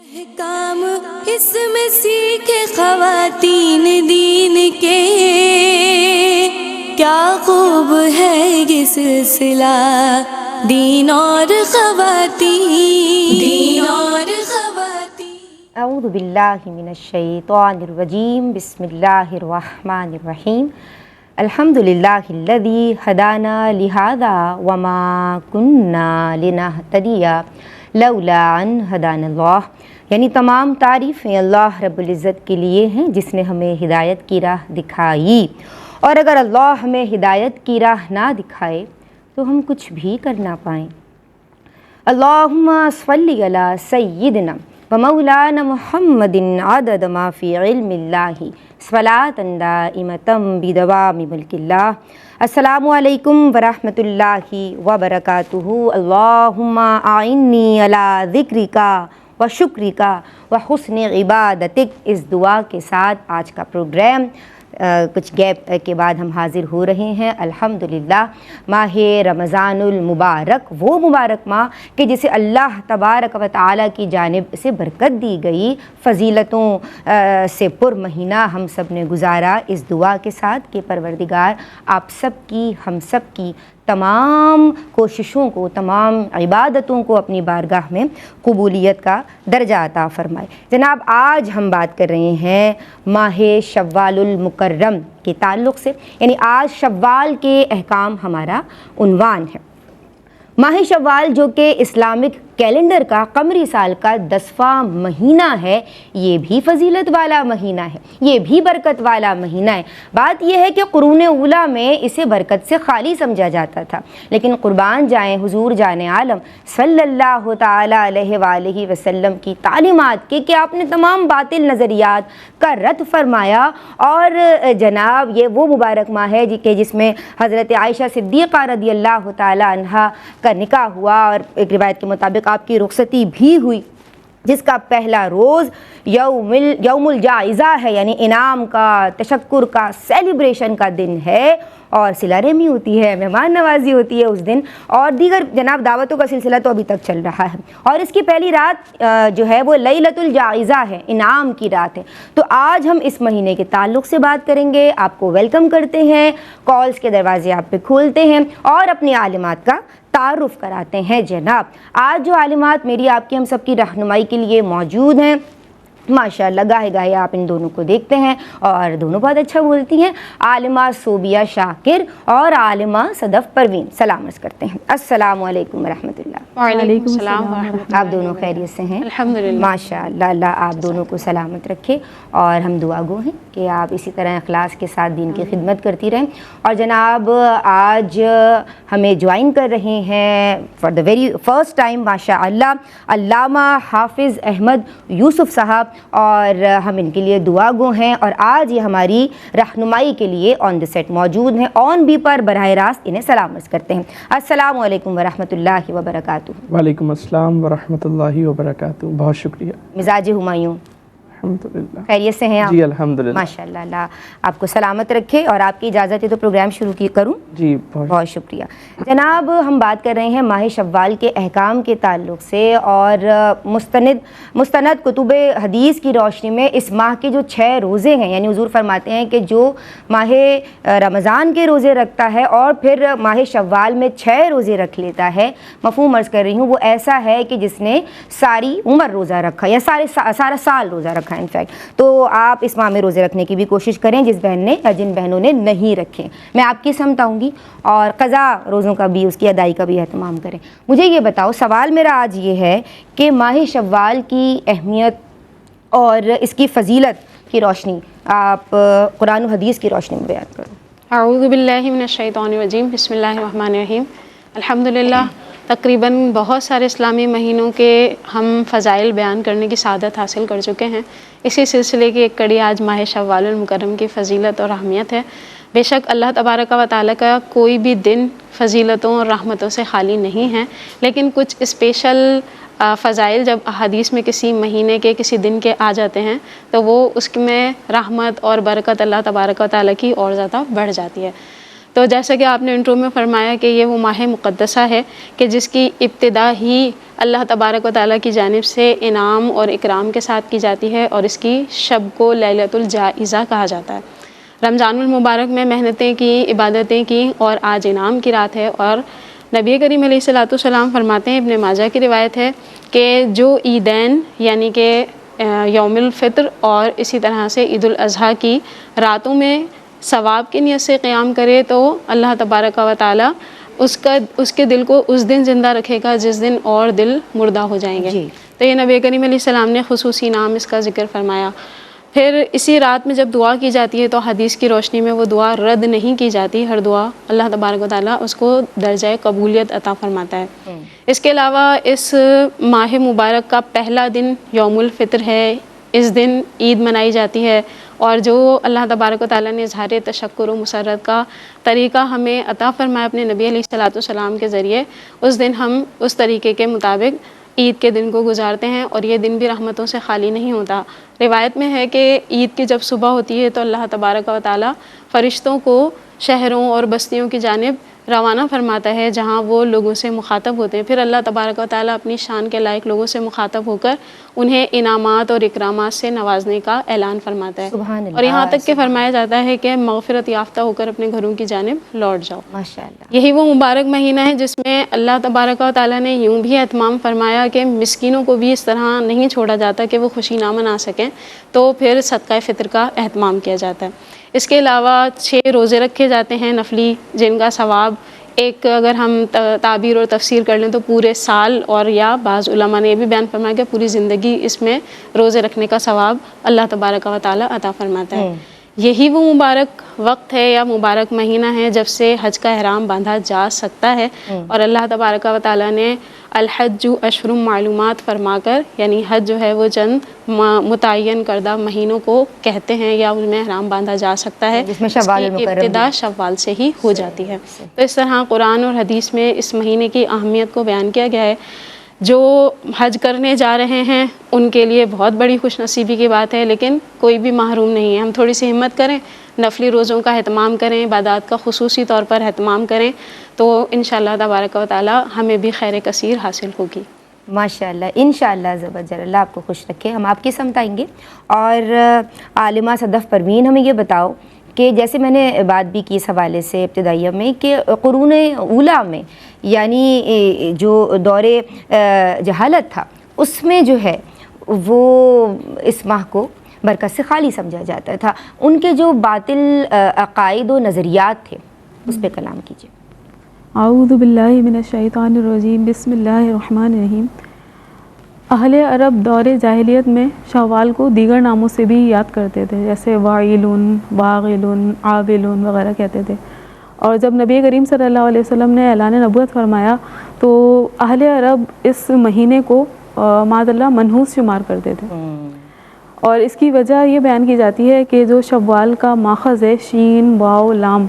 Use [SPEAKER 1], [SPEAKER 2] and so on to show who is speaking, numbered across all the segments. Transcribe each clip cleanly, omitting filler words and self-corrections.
[SPEAKER 1] کام اس میں سیکھے خواتین دین کے، کیا خوب ہے یہ سلسلہ دین اور خواتین
[SPEAKER 2] اعوذ باللہ من الشیطان الرجیم، بسم اللہ الرحمن الرحیم۔ الحمدللہ الذی ہدانا لہذا وما کننا لنہتدی لولا ان ہدانا اللہ، یعنی تمام تعریفیں اللہ رب العزت کے لیے ہیں جس نے ہمیں ہدایت کی راہ دکھائی، اور اگر اللہ ہمیں ہدایت کی راہ نہ دکھائے تو ہم کچھ بھی کر نہ پائیں۔ اللہم صلی علی سیدنا ومولانا محمد عدد ما فی علم اللہ صلاۃ دائمۃ بدوام ملک اللہ۔ السلام علیکم ورحمۃ اللہ وبرکاتہ۔ اللہم اعنی علی ذکرک و شکرک و حسن عبادتک، اس دعا کے ساتھ آج کا پروگرام کچھ گیپ کے بعد ہم حاضر ہو رہے ہیں۔ الحمدللہ ماہ رمضان المبارک، وہ مبارک ماہ کہ جسے اللہ تبارک و تعالیٰ کی جانب سے برکت دی گئی، فضیلتوں سے پر مہینہ ہم سب نے گزارا، اس دعا کے ساتھ کہ پروردگار آپ سب کی، ہم سب کی تمام کوششوں کو، تمام عبادتوں کو اپنی بارگاہ میں قبولیت کا درجہ عطا فرمائے۔ جناب، آج ہم بات کر رہے ہیں ماہ شوال المکرم کے تعلق سے، یعنی آج شوال کے احکام ہمارا عنوان ہے۔ ماہ شوال جو کہ اسلامک کیلنڈر کا قمری سال کا 10واں مہینہ ہے، یہ بھی فضیلت والا مہینہ ہے، یہ بھی برکت والا مہینہ ہے۔ بات یہ ہے کہ قرون اولیٰ میں اسے برکت سے خالی سمجھا جاتا تھا، لیکن قربان جائیں حضور جان عالم صلی اللہ تعالیٰ علیہ وآلہ وسلم کی تعلیمات کے کہ آپ نے تمام باطل نظریات کا رد فرمایا، اور جناب یہ وہ مبارک ماہ ہے کہ جس میں حضرت عائشہ صدیقہ رضی اللہ تعالیٰ عنہا کا نکاح ہوا، اور ایک روایت کے مطابق آپ کی رخصتی بھی ہوئی، جس کا پہلا روز یوم الجائزہ ہے، یعنی انعام کا، تشکر کا، سیلیبریشن کا دن ہے، اور صلہ رحمی ہوتی ہے، مہمان نوازی ہوتی ہے اس دن، اور دیگر جناب دعوتوں کا سلسلہ تو ابھی تک چل رہا ہے۔ اور اس کی پہلی رات جو ہے وہ لیلۃ الجائزہ ہے، انعام کی رات ہے۔ تو آج ہم اس مہینے کے تعلق سے بات کریں گے، آپ کو ویلکم کرتے ہیں، کالز کے دروازے آپ پہ کھولتے ہیں اور اپنی عالمات کا تعارف کراتے ہیں۔ جناب، آج جو عالمات میری آپ کی ہم سب کی رہنمائی کے لیے موجود ہیں، ماشاءاللہ گاہے گاہے آپ ان دونوں کو دیکھتے ہیں اور دونوں بہت اچھا بولتی ہیں، عالمہ صوبیہ شاکر اور عالمہ صدف پروین، سلام عرض کرتے ہیں۔ السلام علیکم ورحمۃ اللہ۔
[SPEAKER 3] وعلیکم السلام ورحمۃ اللہ۔
[SPEAKER 2] آپ دونوں خیریت سے ہیں؟
[SPEAKER 3] الحمدللہ،
[SPEAKER 2] ماشاءاللہ، اللہ آپ دونوں کو سلامت رکھے، اور ہم دعا گو ہیں کہ آپ اسی طرح اخلاص کے ساتھ دین کی خدمت کرتی رہیں۔ اور جناب آج ہمیں جوائن کر رہے ہیں for the very first time ماشاءاللہ علامہ حافظ احمد یوسف صاحب، اور ہم ان کے لیے دعا گو ہیں، اور آج یہ ہماری رہنمائی کے لیے آن دی سیٹ موجود ہیں، آن بھی پر براہ راست انہیں سلام عرض کرتے ہیں۔ السلام علیکم ورحمۃ اللہ وبرکاتہ۔
[SPEAKER 4] وعلیکم السلام ورحمۃ اللہ وبرکاتہ، بہت شکریہ۔
[SPEAKER 2] مزاج ہمایوں،
[SPEAKER 4] الحمدللہ،
[SPEAKER 2] خیریت سے ہیں آپ؟
[SPEAKER 4] جی الحمدللہ،
[SPEAKER 2] ماشاءاللہ، اللہ آپ کو سلامت رکھے، اور آپ کی اجازت ہے تو پروگرام شروع کروں؟
[SPEAKER 4] جی
[SPEAKER 2] بہت شکریہ۔ جناب، ہم بات کر رہے ہیں ماہ شوال کے احکام کے تعلق سے، اور مستند کتب حدیث کی روشنی میں اس ماہ کے جو 6 روزے ہیں، یعنی حضور فرماتے ہیں کہ جو ماہ رمضان کے روزے رکھتا ہے اور پھر ماہ شوال میں 6 روزے رکھ لیتا ہے، مفہوم عرض کر رہی ہوں، وہ ایسا ہے کہ جس نے ساری عمر روزہ رکھا یا سارا سال روزہ رکھا انفیکٹ۔ تو آپ اس ماہ میں روزے رکھنے کی بھی کوشش کریں جس بہن نے یا جن بہنوں نے نہیں رکھے۔ میں آپ کی سمت آؤں گی، اور قضا روزوں کا بھی، اس کی ادائی کا بھی اہتمام کریں۔ مجھے یہ بتاؤ، سوال میرا آج یہ ہے کہ ماہ شوال کی اہمیت اور اس کی فضیلت کی روشنی آپ قرآن و حدیث کی روشنی میں بیان کرو۔
[SPEAKER 3] اعوذ باللہ من الشیطان الرجیم، بسم اللہ الرحمن الرحیم۔ الحمدللہ، تقریباً بہت سارے اسلامی مہینوں کے ہم فضائل بیان کرنے کی سعادت حاصل کر چکے ہیں۔ اسی سلسلے کی ایک کڑی آج ماہ شوال المکرم کی فضیلت اور اہمیت ہے۔ بے شک اللہ تبارک و تعالیٰ کا کوئی بھی دن فضیلتوں اور رحمتوں سے خالی نہیں ہے، لیکن کچھ اسپیشل فضائل جب حدیث میں کسی مہینے کے کسی دن کے آ جاتے ہیں تو وہ اس میں رحمت اور برکت اللہ تبارک و تعالیٰ کی اور زیادہ بڑھ جاتی ہے۔ تو جیسا کہ آپ نے انٹرو میں فرمایا کہ یہ وہ ماہ مقدسہ ہے کہ جس کی ابتدا ہی اللہ تبارک و تعالیٰ کی جانب سے انعام اور اکرام کے ساتھ کی جاتی ہے، اور اس کی شب کو لیلۃ الجائزہ کہا جاتا ہے۔ رمضان المبارک میں محنتیں کی، عبادتیں کی، اور آج انعام کی رات ہے۔ اور نبی کریم علیہ الصلوۃ والسلام فرماتے ہیں، ابن ماجہ کی روایت ہے کہ جو عیدین یعنی کہ یوم الفطر اور اسی طرح سے عید الاضحیٰ کی راتوں میں ثواب کی نیت سے قیام کرے تو اللہ تبارک و تعالیٰ اس کے دل کو اس دن زندہ رکھے گا جس دن اور دل مردہ ہو جائیں گے۔ تو یہ نبی کریم علیہ السلام نے خصوصی نام اس کا ذکر فرمایا۔ پھر اسی رات میں جب دعا کی جاتی ہے تو حدیث کی روشنی میں وہ دعا رد نہیں کی جاتی، ہر دعا اللہ تبارک و تعالیٰ اس کو درجہ قبولیت عطا فرماتا ہے۔ اس کے علاوہ اس ماہ مبارک کا پہلا دن یوم الفطر ہے، اس دن عید منائی جاتی ہے، اور جو اللہ تبارک و تعالیٰ نے اظہار تشکر و مسرت کا طریقہ ہمیں عطا فرمایا اپنے نبی علیہ الصلوۃ والسلام کے ذریعے، اس دن ہم اس طریقے کے مطابق عید کے دن کو گزارتے ہیں، اور یہ دن بھی رحمتوں سے خالی نہیں ہوتا۔ روایت میں ہے کہ عید کی جب صبح ہوتی ہے تو اللہ تبارک و تعالیٰ فرشتوں کو شہروں اور بستیوں کی جانب روانہ فرماتا ہے جہاں وہ لوگوں سے مخاطب ہوتے ہیں۔ پھر اللہ تبارک و تعالیٰ اپنی شان کے لائق لوگوں سے مخاطب ہو کر انہیں انعامات اور اکرامات سے نوازنے کا اعلان فرماتا ہے،
[SPEAKER 2] سبحان اللہ،
[SPEAKER 3] اور یہاں تک کہ فرمایا جاتا ہے کہ مغفرت یافتہ ہو کر اپنے گھروں کی جانب لوٹ جاؤ۔
[SPEAKER 2] ماشاءاللہ۔
[SPEAKER 3] یہی وہ مبارک مہینہ ہے جس میں اللہ تبارک و تعالیٰ نے یوں بھی اہتمام فرمایا کہ مسکینوں کو بھی اس طرح نہیں چھوڑا جاتا کہ وہ خوشی نہ منا سکیں، تو پھر صدقہ فطر کا اہتمام کیا جاتا ہے۔ اس کے علاوہ 6 روزے رکھے جاتے ہیں نفلی، جن کا ثواب ایک اگر ہم تعبیر اور تفسیر کر لیں تو پورے سال، اور یا بعض علماء نے یہ بھی بیان فرمایا کہ پوری زندگی اس میں روزے رکھنے کا ثواب اللہ تبارک و تعالیٰ عطا فرماتا ہے۔ یہی وہ مبارک وقت ہے یا مبارک مہینہ ہے جب سے حج کا احرام باندھا جا سکتا ہے، اور اللہ تبارک و تعالیٰ نے الحج اشہر معلومات فرما کر، یعنی حج جو ہے وہ چند متعین کردہ مہینوں کو کہتے ہیں یا ان میں احرام باندھا جا سکتا ہے،
[SPEAKER 2] جس میں شوال المکرم
[SPEAKER 3] ابتدا شوال سے ہی ہو جاتی ہے۔ تو اس طرح قرآن اور حدیث میں اس مہینے کی اہمیت کو بیان کیا گیا ہے۔ جو حج کرنے جا رہے ہیں ان کے لیے بہت بڑی خوش نصیبی کی بات ہے، لیکن کوئی بھی محروم نہیں ہے۔ ہم تھوڑی سی ہمت کریں، نفلی روزوں کا اہتمام کریں، عبادات کا خصوصی طور پر اہتمام کریں، تو انشاءاللہ تبارک و تعالی ہمیں بھی خیر کثیر حاصل ہوگی۔
[SPEAKER 2] ماشاءاللہ، انشاءاللہ زبرجل اللہ آپ کو خوش رکھے۔ ہم آپ کی سمت آئیں گے، اور عالمہ صدف پروین ہمیں یہ بتاؤ کہ جیسے میں نے بات بھی کی اس حوالے سے ابتدائیہ میں کہ قرون اولیٰ میں، یعنی جو دور جہالت تھا، اس میں جو ہے وہ اس ماہ کو برکت سے خالی سمجھا جاتا تھا، ان کے جو باطل عقائد و نظریات تھے اس پہ کلام کیجیے۔
[SPEAKER 5] اعوذ باللہ من الشیطان الرجیم، بسم اللہ الرحمن الرحیم۔ اہل عرب دور جاہلیت میں شوال کو دیگر ناموں سے بھی یاد کرتے تھے، جیسے واعلون، واغلون، عابلون وغیرہ کہتے تھے، اور جب نبی کریم صلی اللہ علیہ وسلم نے اعلان نبوت فرمایا تو اہل عرب اس مہینے کو معاذ اللہ منحوس شمار کرتے تھے، اور اس کی وجہ یہ بیان کی جاتی ہے کہ جو شوال کا ماخذ ہے شین، واو، لام،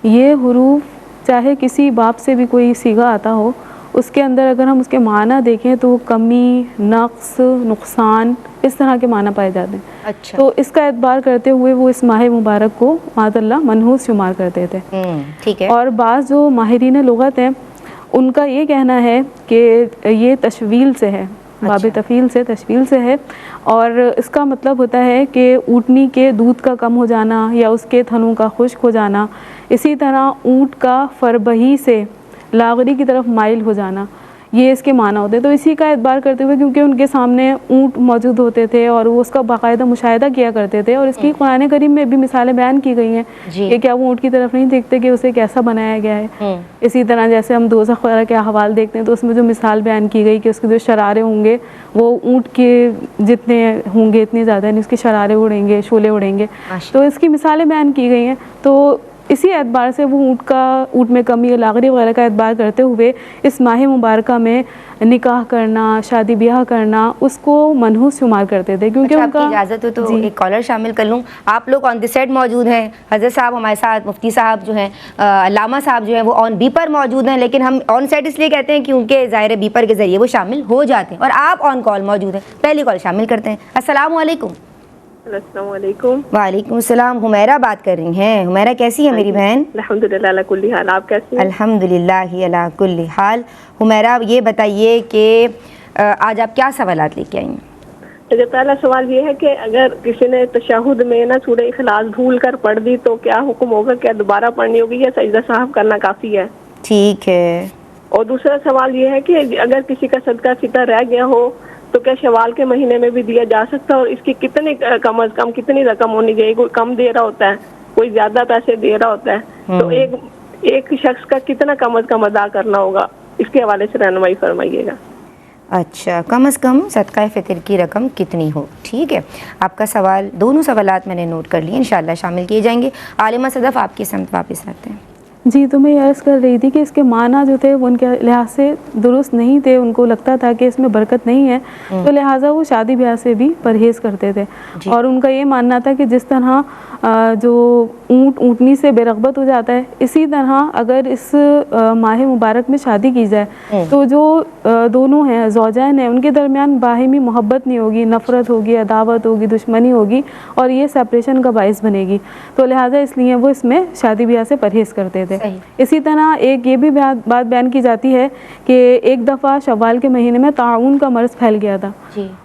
[SPEAKER 5] یہ حروف چاہے کسی باب سے بھی کوئی صیغہ آتا ہو، اس کے اندر اگر ہم اس کے معنی دیکھیں تو کمی، نقص، نقصان، اس طرح کے معنی پائے جاتے ہیں۔
[SPEAKER 2] اچھا،
[SPEAKER 5] تو اس کا اعتبار کرتے ہوئے وہ اس ماہ مبارک کو معاذ اللہ منحوس شمار کرتے تھے۔
[SPEAKER 2] ٹھیک ہے۔
[SPEAKER 5] اور بعض جو ماہرین لغت ہیں ان کا یہ کہنا ہے کہ یہ تشویل سے ہے، باب تفیل سے، تشویل سے ہے، اور اس کا مطلب ہوتا ہے کہ اونٹنی کے دودھ کا کم ہو جانا یا اس کے تھنوں کا خشک ہو جانا، اسی طرح اونٹ کا فربہی سے لاغری کی طرف مائل ہو جانا، یہ اس کے معنی ہوتے ہیں۔ تو اسی کا اعتبار کرتے ہوئے کیونکہ ان کے سامنے اونٹ موجود ہوتے تھے اور وہ اس کا باقاعدہ مشاہدہ کیا کرتے تھے، اور اس کی قرآن کریم میں بھی مثالیں بیان کی گئی ہیں کہ کیا وہ اونٹ کی طرف نہیں دیکھتے کہ اسے کیسا بنایا گیا ہے۔ اسی طرح جیسے ہم دوزخ وغیرہ کے احوال دیکھتے ہیں تو اس میں جو مثال بیان کی گئی کہ اس کے جو شرارے ہوں گے وہ اونٹ کے جتنے ہوں گے اتنے زیادہ، یعنی اس کے شرارے اڑیں گے، شعلے اڑیں گے، تو اس کی مثالیں بیان کی گئی ہیں۔ تو اسی اعتبار سے وہ اونٹ میں کمی، لاغری وغیرہ کا اعتبار کرتے ہوئے اس ماہ مبارکہ میں نکاح کرنا، شادی بیاہ کرنا، اس کو منحوس شمار کرتے تھے، کیونکہ
[SPEAKER 2] آپ کی اجازت ہو تو ایک کالر شامل کر لوں۔ آپ لوگ آن دی سیٹ موجود ہیں، حضرت صاحب ہمارے ساتھ، مفتی صاحب جو ہیں، علامہ صاحب جو ہیں وہ آن بیپر موجود ہیں، لیکن ہم آن سیٹ اس لیے کہتے ہیں کیونکہ ظاہر بیپر کے ذریعے وہ شامل ہو جاتے ہیں، اور آپ آن کال موجود ہیں۔ پہلی کال شامل کرتے ہیں۔ السلام علیکم۔
[SPEAKER 6] السلام علیکم.
[SPEAKER 2] وعلیکم السلام. حمیرہ بات کر رہی ہیں. حمیرہ کیسی ہے میری بہن؟
[SPEAKER 6] الحمدللہ علی کل حال. آپ کیسی ہیں؟
[SPEAKER 2] الحمدللہ علی کل حال. حمیرہ یہ بتائیے کہ آج آپ کیا سوالات لے کے آئی ہیں؟
[SPEAKER 6] تو پہلا سوال یہ ہے کہ اگر کسی نے تشہد میں نا سورہ اخلاص بھول کر پڑھ دی تو کیا حکم ہوگا؟ کیا دوبارہ پڑھنی ہوگی یا سجدہ صاحب کرنا کافی ہے؟
[SPEAKER 2] ٹھیک ہے.
[SPEAKER 6] اور دوسرا سوال یہ ہے کہ اگر کسی کا صدقہ فطر رہ گیا ہو تو کیا شوال کے مہینے میں بھی دیا جا سکتا ہے؟ اور اس کی کتنی کم از کم کتنی رقم ہونی چاہیے؟ کوئی کم دے رہا ہوتا ہے, کوئی زیادہ پیسے دے رہا ہوتا ہے, تو ایک شخص کا کتنا کم از کم ادا کرنا ہوگا؟ اس کے حوالے سے رہنمائی فرمائیے گا.
[SPEAKER 2] اچھا, کم از کم صدقہ فطر کی رقم کتنی ہو؟ ٹھیک ہے, آپ کا سوال, دونوں سوالات میں نے نوٹ کر لیے, انشاءاللہ شامل کیے جائیں گے. عالمہ صدف آپ کی سمت واپس آتے ہیں.
[SPEAKER 5] جی, تو میں یہ عرض کر رہی تھی کہ اس کے معنی جو تھے وہ ان کے لحاظ سے درست نہیں تھے. ان کو لگتا تھا کہ اس میں برکت نہیں ہے, تو لہٰذا وہ شادی بیاہ سے بھی پرہیز کرتے تھے. اور ان کا یہ ماننا تھا کہ جس طرح جو اونٹنی سے بے رغبت ہو جاتا ہے, اسی طرح اگر اس ماہ مبارک میں شادی کی جائے تو جو دونوں ہیں, زوجین ہیں, ان کے درمیان باہمی محبت نہیں ہوگی, نفرت ہوگی, عداوت ہوگی, دشمنی ہوگی, اور یہ سیپریشن کا باعث بنے گی. تو لہٰذا اس لیے وہ اس میں شادی بیاہ سے پرہیز کرتے تھے. اسی طرح ایک یہ بھی بات بیان کی جاتی ہے کہ ایک دفعہ شوال کے مہینے میں طاعون کا مرض پھیل گیا تھا,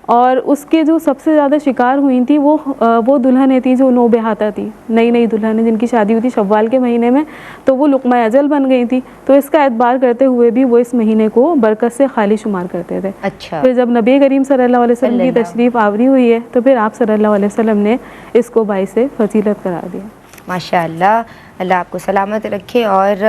[SPEAKER 5] اور اس کے جو سب سے زیادہ شکار ہوئی تھی وہ دلہنیں تھیں جو نوبہاتہ تھی, نئی دلہنیں جن کی شادی ہوئی تھی شوال کے مہینے میں, تو وہ لقمہ اجل بن گئی تھی. تو اس کا اعتبار کرتے ہوئے بھی وہ اس مہینے کو برکت سے خالی شمار کرتے تھے.
[SPEAKER 2] اچھا,
[SPEAKER 5] پھر جب نبی کریم صلی اللہ علیہ وسلم کی تشریف آوری ہوئی ہے تو پھر آپ صلی اللہ علیہ وسلم نے اس کو باعث فضیلت قرار دیا.
[SPEAKER 2] ماشاء اللہ, اللہ آپ کو سلامت رکھے. اور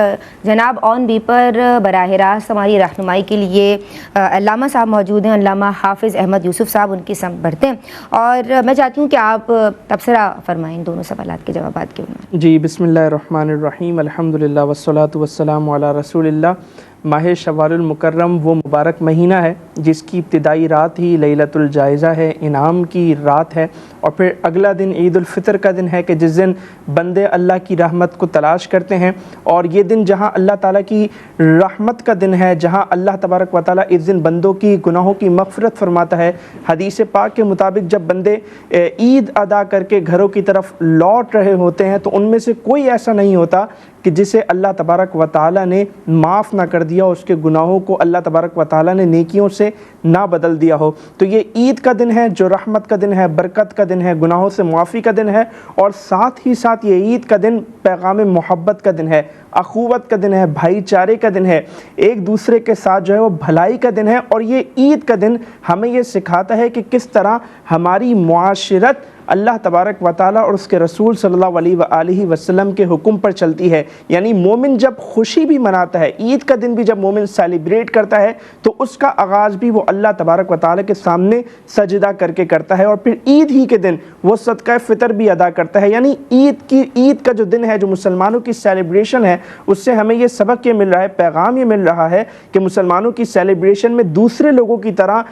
[SPEAKER 2] جناب آن بی پر براہ راست ہماری رہنمائی کے لیے علامہ صاحب موجود ہیں, علامہ حافظ احمد یوسف صاحب, ان کی سمت بڑھتے ہیں. اور میں چاہتی ہوں کہ آپ تبصرہ فرمائیں دونوں سوالات کے جوابات کے عنوان.
[SPEAKER 4] جی, بسم اللہ الرحمن الرحیم, الحمدللہ والصلاۃ والسلام علی رسول اللہ. ماہ شوال المکرم وہ مبارک مہینہ ہے جس کی ابتدائی رات ہی لیلۃ الجائزہ ہے, انعام کی رات ہے, اور پھر اگلا دن عید الفطر کا دن ہے کہ جس دن بندے اللہ کی رحمت کو تلاش کرتے ہیں. اور یہ دن جہاں اللہ تعالیٰ کی رحمت کا دن ہے, جہاں اللہ تبارک و تعالیٰ اس دن بندوں کی گناہوں کی مغفرت فرماتا ہے. حدیث پاک کے مطابق جب بندے عید ادا کر کے گھروں کی طرف لوٹ رہے ہوتے ہیں تو ان میں سے کوئی ایسا نہیں ہوتا کہ جسے اللہ تبارک و تعالیٰ نے معاف نہ کر دیا, اس کے گناہوں کو اللہ تبارک و تعالیٰ نے نیکیوں سے نہ بدل دیا ہو. تو یہ عید کا دن ہے جو رحمت کا دن ہے, برکت کا دن ہے, گناہوں سے معافی کا دن ہے, اور ساتھ ہی ساتھ یہ عید کا دن پیغام محبت کا دن ہے, اخوت کا دن ہے, بھائی چارے کا دن ہے, ایک دوسرے کے ساتھ جو ہے وہ بھلائی کا دن ہے. اور یہ عید کا دن ہمیں یہ سکھاتا ہے کہ کس طرح ہماری معاشرت اللہ تبارک و تعالیٰ اور اس کے رسول صلی اللہ علیہ وآلہ وسلم کے حکم پر چلتی ہے. یعنی مومن جب خوشی بھی مناتا ہے, عید کا دن بھی جب مومن سیلیبریٹ کرتا ہے, تو اس کا آغاز بھی وہ اللہ تبارک و تعالیٰ کے سامنے سجدہ کر کے کرتا ہے, اور پھر عید ہی کے دن وہ صدقہ فطر بھی ادا کرتا ہے. یعنی عید کا جو دن ہے, جو مسلمانوں کی سیلیبریشن ہے, اس سے ہمیں یہ سبق یہ مل رہا ہے, پیغام یہ مل رہا ہے کہ مسلمانوں کی سیلیبریشن میں دوسرے لوگوں کی طرح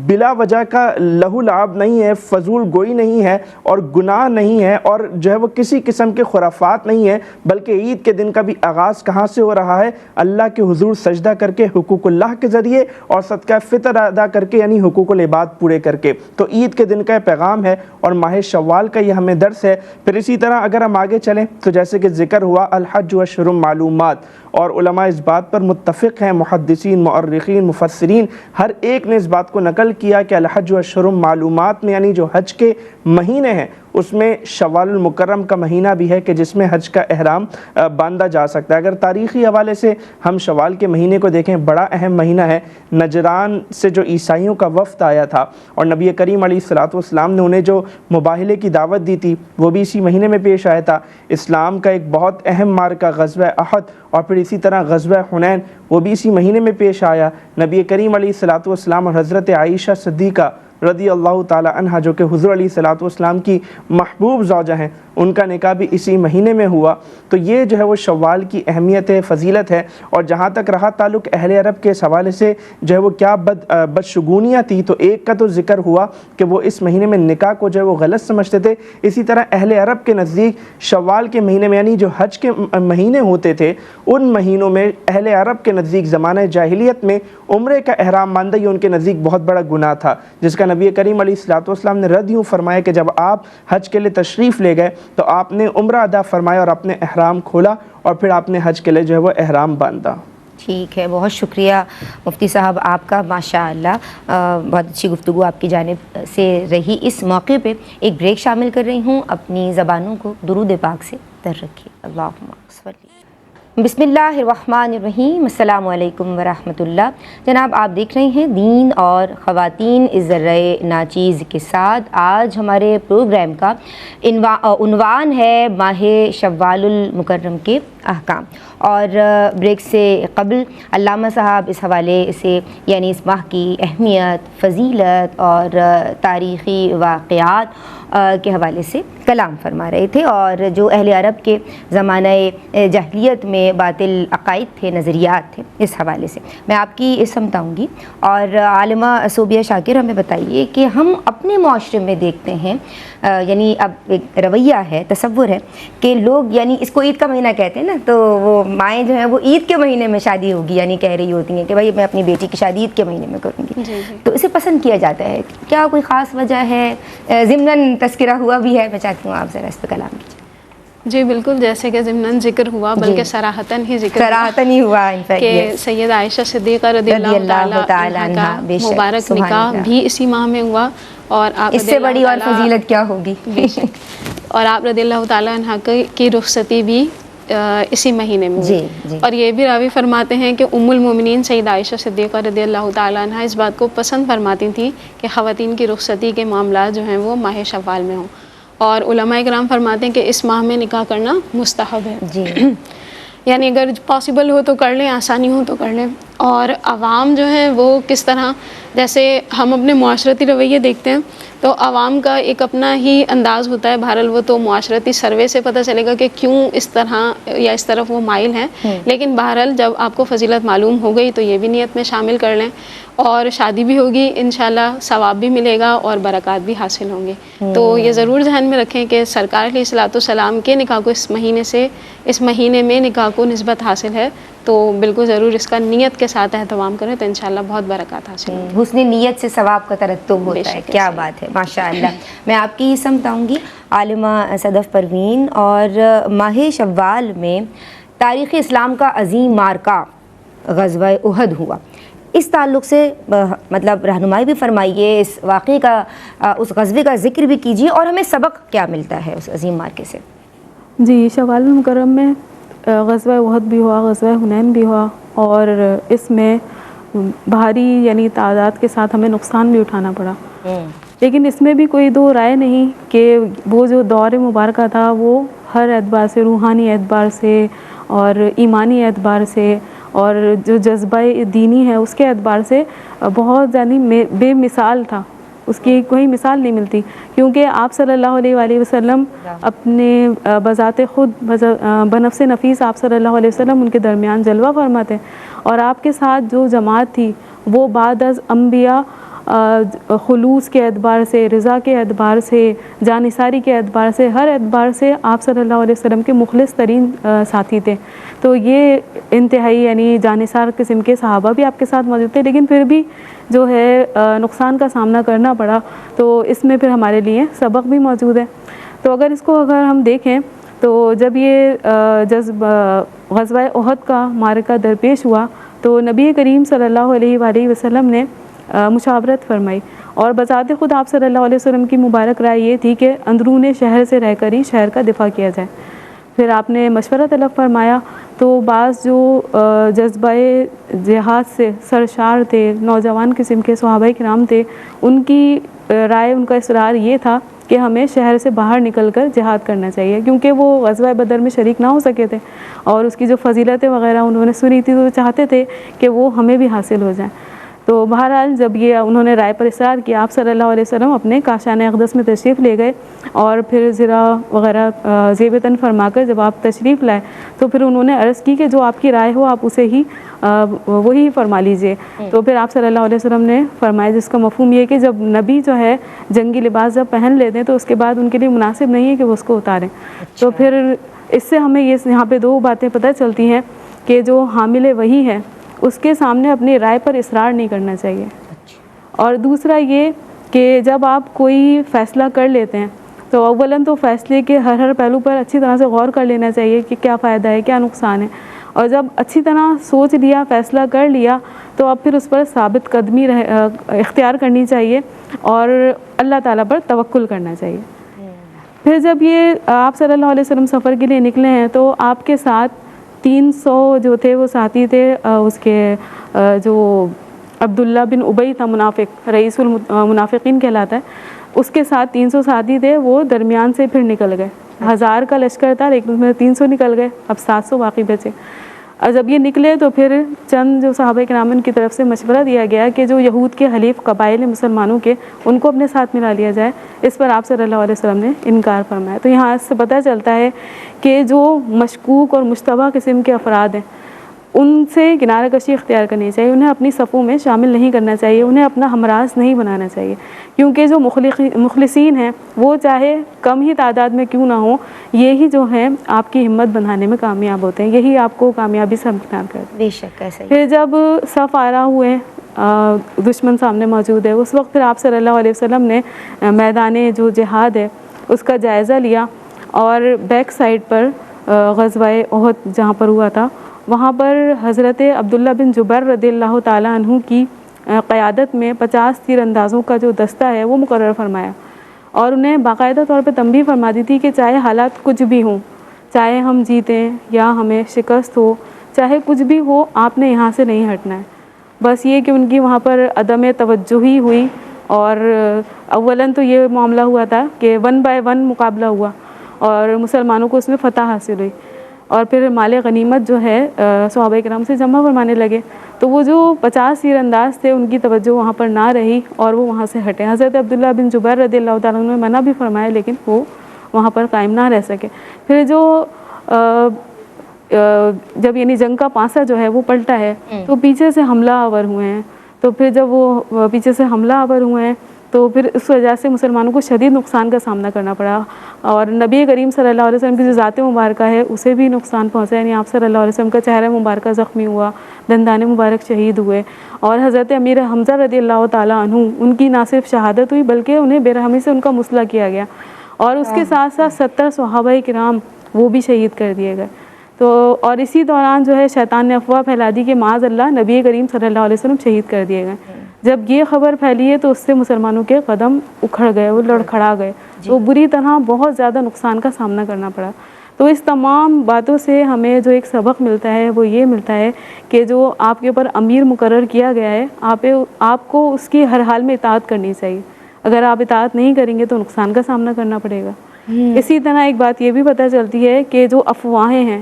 [SPEAKER 4] بلا وجہ کا لہو لعب نہیں ہے, فضول گوئی نہیں ہے, اور گناہ نہیں ہے, اور جو ہے وہ کسی قسم کے خرافات نہیں ہے, بلکہ عید کے دن کا بھی آغاز کہاں سے ہو رہا ہے؟ اللہ کے حضور سجدہ کر کے حقوق اللہ کے ذریعے, اور صدقہ فطر ادا کر کے, یعنی حقوق العباد پورے کر کے. تو عید کے دن کا پیغام ہے اور ماہ شوال کا یہ ہمیں درس ہے. پھر اسی طرح اگر ہم آگے چلیں تو جیسے کہ ذکر ہوا الحج اشہر معلومات, اور علماء اس بات پر متفق ہیں, محدثین, مؤرخین, مفسرین, ہر ایک نے اس بات کو نقل کیا کہ الحج اشہر معلومات میں یعنی جو حج کے مہینے ہیں اس میں شوال المکرم کا مہینہ بھی ہے کہ جس میں حج کا احرام باندھا جا سکتا ہے. اگر تاریخی حوالے سے ہم شوال کے مہینے کو دیکھیں, بڑا اہم مہینہ ہے. نجران سے جو عیسائیوں کا وفد آیا تھا اور نبی کریم علیہ الصلوۃ والسلام نے انہیں جو مباہلے کی دعوت دی تھی وہ بھی اسی مہینے میں پیش آیا تھا. اسلام کا ایک بہت اہم مارکہ غزوہ احد اور پھر اسی طرح غزوہ حنین وہ بھی اسی مہینے میں پیش آیا. نبی کریم علیہ الصلوۃ والسلام اور حضرت عائشہ صدیقہ رضی اللہ تعالی عنہ جو کہ حضور علیہ الصلوۃ والسلام کی محبوب زوجہ ہیں, ان کا نکاح بھی اسی مہینے میں ہوا. تو یہ جو ہے وہ شوال کی اہمیت ہے, فضیلت ہے. اور جہاں تک رہا تعلق اہل عرب کے اس حوالے سے جو ہے وہ کیا بدشگونیاں تھی, تو ایک کا تو ذکر ہوا کہ وہ اس مہینے میں نکاح کو جو ہے وہ غلط سمجھتے تھے. اسی طرح اہل عرب کے نزدیک شوال کے مہینے میں, یعنی جو حج کے مہینے ہوتے تھے, ان مہینوں میں اہل عرب کے نزدیک زمانہ جاہلیت میں عمرے کا احرام باندھنا یہ ان کے نزدیک بہت بڑا گناہ تھا, جس کا نبی کریم علیہ الصلوۃ والسلام نے رد یوں فرمایا کہ جب آپ حج کے لیے تشریف لے گئے تو آپ نے عمرہ ادا فرمایا اور اپنے احرام کھولا اور پھر آپ نے حج کے لیے جو ہے وہ احرام باندھا.
[SPEAKER 2] ٹھیک ہے, بہت شکریہ مفتی صاحب آپ کا, ماشاء اللہ بہت اچھی گفتگو آپ کی جانب سے رہی. اس موقع پہ ایک بریک شامل کر رہی ہوں, اپنی زبانوں کو درود پاک سے تر رکھیے. اللہم صلی. بسم اللہ الرحمن الرحیم. السلام علیکم ورحمۃ اللہ. جناب آپ دیکھ رہے ہیں دین اور خواتین اس ذرائع ناچیز کے ساتھ. آج ہمارے پروگرام کا عنوان ہے ماہ شوال المکرم کے احکام, اور بریک سے قبل علامہ صاحب اس حوالے سے یعنی اس ماہ کی اہمیت, فضیلت اور تاریخی واقعات کے حوالے سے کلام فرما رہے تھے, اور جو اہل عرب کے زمانہ جاہلیت میں باطل عقائد تھے, نظریات تھے, اس حوالے سے میں آپ کی سمجھاؤں گی. اور عالمہ صوبیہ شاکر ہمیں بتائیے کہ ہم اپنے معاشرے میں دیکھتے ہیں, یعنی اب ایک رویہ ہے, تصور ہے کہ لوگ یعنی اس کو عید کا مہینہ کہتے ہیں نا, تو وہ مائیں جو ہیں وہ عید کے مہینے میں شادی ہوگی یعنی کہہ رہی ہوتی ہیں کہ بھائی میں اپنی بیٹی کی شادی عید کے مہینے میں کروں گی. تو اسے پسند کیا جاتا ہے, کیا کوئی خاص وجہ ہے؟ ضمناً تذکرہ ہوا بھی ہے, میں چاہتی ہوں آپ ذرا اس پہ کلام کیجیے.
[SPEAKER 3] جی بالکل, جیسے کہ ضمناً ذکر ہوا بلکہ صراحتاً ہی ذکر
[SPEAKER 2] ہی ہوا
[SPEAKER 3] کہ سید عائشہ صدیقہ رضی اللہ تعالیٰ عنہ کا مبارک نکاح بھی اسی ماہ میں ہوا, اور آپ
[SPEAKER 2] اس سے بڑی اور فضیلت کیا ہوگی.
[SPEAKER 3] اور آپ رضی اللہ تعالیٰ عنہ کی رخصتی بھی اسی مہینے میں ہوئی. اور یہ بھی راوی فرماتے ہیں کہ ام المومنین سید عائشہ صدیقہ رضی اللہ تعالیٰ عنہ اس بات کو پسند فرماتی تھیں کہ خواتین کی رخصتی کے معاملات جو ہیں وہ ماہ شوال میں ہوں, اور علماء کرام فرماتے ہیں کہ اس ماہ میں نکاح کرنا مستحب ہے. یعنی اگر پاسبل ہو تو کر لیں, آسانی ہو تو کر لیں. اور عوام جو ہیں وہ کس طرح, جیسے ہم اپنے معاشرتی رویے دیکھتے ہیں تو عوام کا ایک اپنا ہی انداز ہوتا ہے, بہرحال وہ تو معاشرتی سروے سے پتہ چلے گا کہ کیوں اس طرح یا اس طرف وہ مائل ہیں. لیکن بہرحال جب آپ کو فضیلت معلوم ہو گئی تو یہ بھی نیت میں شامل کر لیں, اور شادی بھی ہوگی انشاءاللہ, ثواب بھی ملے گا اور برکات بھی حاصل ہوں گے. تو یہ ضرور ذہن میں رکھیں کہ سرکار علیہ الصلوۃ والسلام کے نکاح کو اس مہینے میں نکاح کو نسبت حاصل ہے, تو بالکل ضرور اس کا نیت کے ساتھ اہتمام کریں تو انشاءاللہ بہت برکات حاصل ہوگی.
[SPEAKER 2] حسن نیت سے ثواب کا ترتب ہوتا ہے. کیا بات ہے, ماشاء اللہ. میں آپ کی سمجھاؤں گی عالمہ صدف پروین. اور ماہ شوال میں تاریخ اسلام کا عظیم مارکہ غزوہ احد ہوا, اس تعلق سے مطلب رہنمائی بھی فرمائیے, اس واقعے کا, اس غزوے کا ذکر بھی کیجیے, اور ہمیں سبق کیا ملتا ہے اس عظیم مارکے سے.
[SPEAKER 5] جی, شوال المکرم میں غزوہ احد بھی ہوا, غزوہ حنین بھی ہوا, اور اس میں بھاری یعنی تعداد کے ساتھ ہمیں نقصان بھی اٹھانا پڑا. لیکن اس میں بھی کوئی دو رائے نہیں کہ وہ جو دور مبارکہ تھا وہ ہر اعتبار سے, روحانی اعتبار سے اور ایمانی اعتبار سے اور جو جذبہ دینی ہے اس کے اعتبار سے بہت یعنی بے مثال تھا. اس کی کوئی مثال نہیں ملتی, کیونکہ آپ صلی اللہ علیہ وآلہ وسلم اپنے بذات خود بنفس نفیس آپ صلی اللہ علیہ وسلم ان کے درمیان جلوہ فرماتے, اور آپ کے ساتھ جو جماعت تھی وہ بعد از انبیاء خلوص کے اعتبار سے, رضا کے اعتبار سے, جانثاری کے اعتبار سے, ہر اعتبار سے آپ صلی اللہ علیہ وسلم کے مخلص ترین ساتھی تھے. تو یہ انتہائی یعنی جانثار قسم کے صحابہ بھی آپ کے ساتھ موجود تھے, لیکن پھر بھی جو ہے نقصان کا سامنا کرنا پڑا. تو اس میں پھر ہمارے لیے سبق بھی موجود ہے. تو اگر ہم دیکھیں تو جب یہ غزوہ احد کا معرکہ درپیش ہوا تو نبی کریم صلی اللہ علیہ وآلہ وسلم نے مشاورت فرمائی, اور بذات خود آپ صلی اللہ علیہ وسلم کی مبارک رائے یہ تھی کہ اندرون شہر سے رہ کر ہی شہر کا دفاع کیا جائے. پھر آپ نے مشورہ طلب فرمایا تو بعض جو جذبہ جہاد سے سرشار تھے, نوجوان قسم کے صحابہ کرام تھے, ان کی رائے, ان کا اصرار یہ تھا کہ ہمیں شہر سے باہر نکل کر جہاد کرنا چاہیے, کیونکہ وہ غزوہ بدر میں شریک نہ ہو سکے تھے اور اس کی جو فضیلتیں وغیرہ انہوں نے سنی تھی تو چاہتے تھے کہ وہ ہمیں بھی حاصل ہو جائیں. تو بہرحال جب یہ انہوں نے رائے پر اصرار کیا، آپ صلی اللہ علیہ وسلم اپنے کاشان اقدس میں تشریف لے گئے اور پھر زرا وغیرہ زیب تن فرما کر جب آپ تشریف لائے تو پھر انہوں نے عرض کی کہ جو آپ کی رائے ہو آپ اسے ہی وہی فرما لیجئے. تو پھر آپ صلی اللہ علیہ وسلم نے فرمایا، جس کا مفہوم یہ کہ جب نبی جو ہے جنگی لباس جب پہن لیتے ہیں تو اس کے بعد ان کے لیے مناسب نہیں ہے کہ وہ اس کو اتاریں. تو پھر اس سے ہمیں یہاں پہ دو باتیں پتہ چلتی ہیں کہ جو حامل وحی ہے اس کے سامنے اپنی رائے پر اصرار نہیں کرنا چاہیے. اور دوسرا یہ کہ جب آپ کوئی فیصلہ کر لیتے ہیں تو اولاً تو فیصلے کے ہر پہلو پر اچھی طرح سے غور کر لینا چاہیے کہ کیا فائدہ ہے، کیا نقصان ہے. اور جب اچھی طرح سوچ لیا، فیصلہ کر لیا، تو اب پھر اس پر ثابت قدمی اختیار کرنی چاہیے اور اللہ تعالیٰ پر توکل کرنا چاہیے. پھر جب یہ آپ صلی اللہ علیہ وسلم سفر کے لیے نکلے ہیں تو آپ کے ساتھ 300 جو تھے وہ ساتھی تھے، اس کے جو عبداللہ بن ابی تھا، منافق، رئیس المنافقین کہلاتا ہے، اس کے ساتھ 300 ساتھی تھے. وہ درمیان سے پھر نکل گئے. 1000 کا لشکر تھا لیکن اس میں 300 نکل گئے، اب 700 باقی بچے. اور جب یہ نکلے تو پھر چند جو صحابہ کرام کی طرف سے مشورہ دیا گیا کہ جو یہود کے حلیف قبائل مسلمانوں کے ان کو اپنے ساتھ ملا لیا جائے. اس پر آپ صلی اللہ علیہ وسلم نے انکار فرمایا. تو یہاں سے پتہ چلتا ہے کہ جو مشکوک اور مشتبہ قسم کے افراد ہیں ان سے کنارہ کشی اختیار کرنی چاہیے، انہیں اپنی صفوں میں شامل نہیں کرنا چاہیے، انہیں اپنا ہمراز نہیں بنانا چاہیے. کیونکہ جو مخلصین ہیں وہ چاہے کم ہی تعداد میں کیوں نہ ہوں، یہی جو ہیں آپ کی ہمت بندھانے میں کامیاب ہوتے ہیں، یہی آپ کو کامیابی سے ہمکنار کرتے ہیں.
[SPEAKER 2] بے شک ایسا ہی.
[SPEAKER 5] پھر جب صف آرا ہوئے، دشمن سامنے موجود ہے، اس وقت پھر آپ صلی اللہ علیہ وسلم نے میدان جو جہاد ہے اس کا جائزہ لیا اور بیک سائڈ پر غزوہ احد جہاں پر ہوا تھا وہاں پر حضرت عبداللہ بن جبیر رضی اللہ تعالیٰ عنہ کی قیادت میں 50 تیر اندازوں کا جو دستہ ہے وہ مقرر فرمایا اور انہیں باقاعدہ طور پہ تنبیہ فرما دی تھی کہ چاہے حالات کچھ بھی ہوں، چاہے ہم جیتیں یا ہمیں شکست ہو، چاہے کچھ بھی ہو، آپ نے یہاں سے نہیں ہٹنا ہے. بس یہ کہ ان کی وہاں پر عدم توجہی ہوئی اور اولاً تو یہ معاملہ ہوا تھا کہ 1 by 1 مقابلہ ہوا اور مسلمانوں کو اس میں فتح حاصل ہوئی اور پھر مال غنیمت جو ہے صحابہ کرام سے جمع فرمانے لگے. تو وہ جو 50 تیر انداز تھے ان کی توجہ وہاں پر نہ رہی اور وہ وہاں سے ہٹے. حضرت عبداللہ بن جبیر رضی اللہ تعالیٰ عنہ نے منع بھی فرمایا لیکن وہ وہاں پر قائم نہ رہ سکے. پھر جو جب یعنی جنگ کا پانسہ جو ہے وہ پلٹا ہے تو پیچھے سے حملہ آور ہوئے ہیں. تو پھر جب وہ پیچھے سے حملہ آور ہوئے ہیں تو پھر اس وجہ سے مسلمانوں کو شدید نقصان کا سامنا کرنا پڑا اور نبی کریم صلی اللہ علیہ وسلم کی جو ذات مبارکہ ہے اسے بھی نقصان پہنچا. یعنی آپ صلی اللہ علیہ وسلم کا چہرہ مبارکہ زخمی ہوا، دندان مبارک شہید ہوئے اور حضرت امیر حمزہ رضی اللہ تعالیٰ عنہ ان کی نہ صرف شہادت ہوئی بلکہ انہیں بے رحمی سے ان کا مسلح کیا گیا اور اس کے ساتھ ساتھ 70 صحابہ کرام وہ بھی شہید کر دیے گئے. تو اور اسی دوران جو ہے شیطان نے افواہ پھیلا دی کہ معاذ اللہ نبی کریم صلی اللہ علیہ وسلم شہید کر دیے گئے. جب یہ خبر پھیلی ہے تو اس سے مسلمانوں کے قدم اکھڑ گئے، وہ لڑکھڑا گئے، تو بری طرح بہت زیادہ نقصان کا سامنا کرنا پڑا. تو اس تمام باتوں سے ہمیں جو ایک سبق ملتا ہے وہ یہ ملتا ہے کہ جو آپ کے اوپر امیر مقرر کیا گیا ہے آپ کو اس کی ہر حال میں اطاعت کرنی چاہیے. اگر آپ اطاعت نہیں کریں گے تو نقصان کا سامنا کرنا پڑے گا. اسی طرح ایک بات یہ بھی پتہ چلتی ہے کہ جو افواہیں ہیں